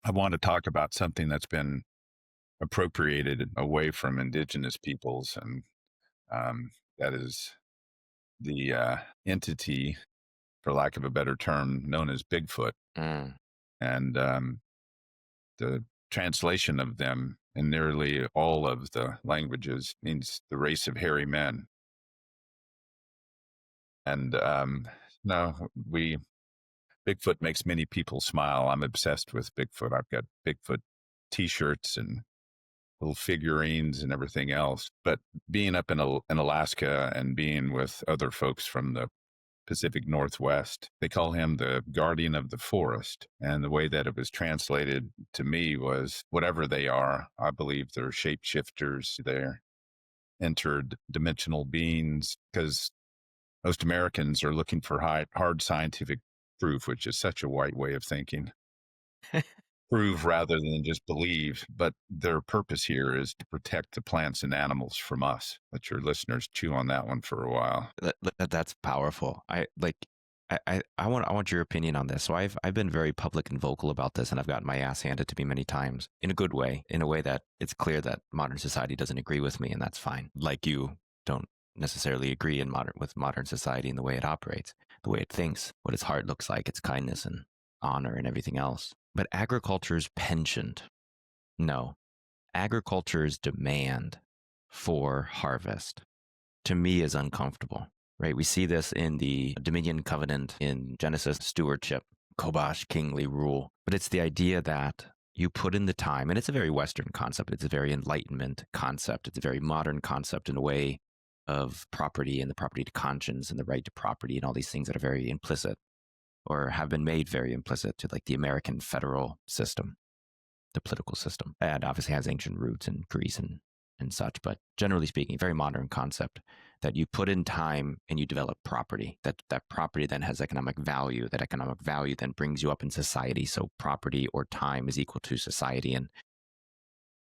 I want to talk about something that's been appropriated away from indigenous peoples, and that is the entity, for lack of a better term, known as Bigfoot. Mm. And the translation of them in nearly all of the languages means the race of hairy men. And no, we Bigfoot makes many people smile. I'm obsessed with Bigfoot. I've got Bigfoot T-shirts and little figurines and everything else. But being up in Alaska and being with other folks from the Pacific Northwest, they call him the guardian of the forest. And the way that it was translated to me was whatever they are, I believe they're shapeshifters, they're interdimensional beings, because most Americans are looking for hard scientific proof, which is such a white way of thinking. Prove rather than just believe, but their purpose here is to protect the plants and animals from us. Let your listeners chew on that one for a while. That's powerful. I want your opinion on this. So I've been very public and vocal about this, and I've gotten my ass handed to me many times in a good way, in a way that it's clear that modern society doesn't agree with me, and that's fine. Like you don't necessarily agree with modern society and the way it operates, the way it thinks, what its heart looks like, its kindness and honor and everything else. But agriculture's penchant, no, agriculture's demand for harvest, to me, is uncomfortable, right? We see this in the Dominion Covenant in Genesis, stewardship, Kobash, kingly rule. But it's the idea that you put in the time, and it's a very Western concept. It's a very Enlightenment concept. It's a very modern concept in a way of property and the property to conscience and the right to property and all these things that are very implicit or have been made very implicit to like the American federal system, the political system. And obviously has ancient roots in Greece and such, but generally speaking, a very modern concept that you put in time and you develop property. That property then has economic value. That economic value then brings you up in society. So property or time is equal to society. And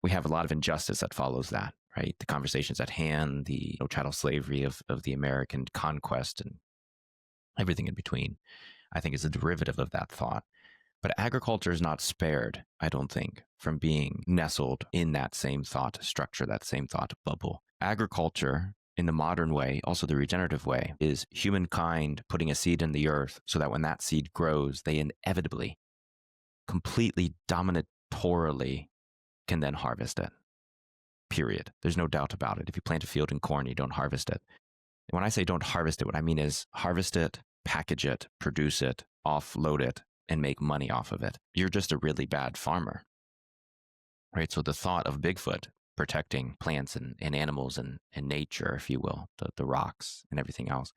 we have a lot of injustice that follows that, right? The conversations at hand, the chattel slavery of the American conquest and everything in between, I think is a derivative of that thought. But agriculture is not spared, I don't think, from being nestled in that same thought structure, that same thought bubble. Agriculture, in the modern way, also the regenerative way, is humankind putting a seed in the earth so that when that seed grows, they inevitably, completely dominatorily can then harvest it. Period. There's no doubt about it. If you plant a field in corn, you don't harvest it. When I say don't harvest it, what I mean is harvest it, package it, produce it, offload it, and make money off of it. You're just a really bad farmer, right? So the thought of Bigfoot protecting plants and animals and nature, if you will, the rocks and everything else.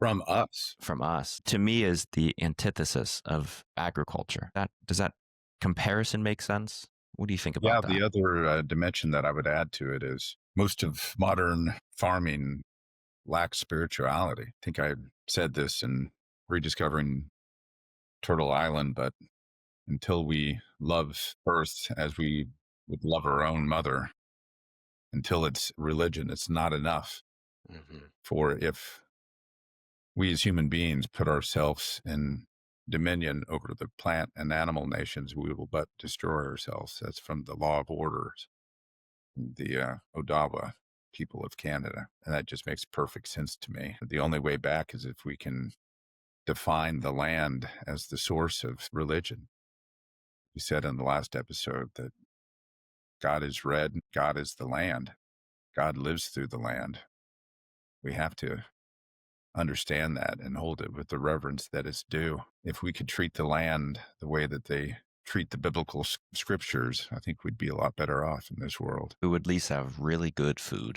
From us, to me, is the antithesis of agriculture. Does that comparison make sense? What do you think Yeah, about that? the other dimension that I would add to it is most of modern farming lacks spirituality. I think I said this in Rediscovering Turtle Island, but until we love Earth as we would love our own mother, until it's religion, it's not enough. Mm-hmm. For if we as human beings put ourselves in dominion over the plant and animal nations, we will but destroy ourselves. That's from the Law of Orders, the Odawa people of Canada. And that just makes perfect sense to me. The only way back is if we can define the land as the source of religion. You said in the last episode that God is red, God is the land. God lives through the land. We have to understand that and hold it with the reverence that it's due. If we could treat the land the way that they treat the biblical scriptures, I think we'd be a lot better off in this world. We would at least have really good food.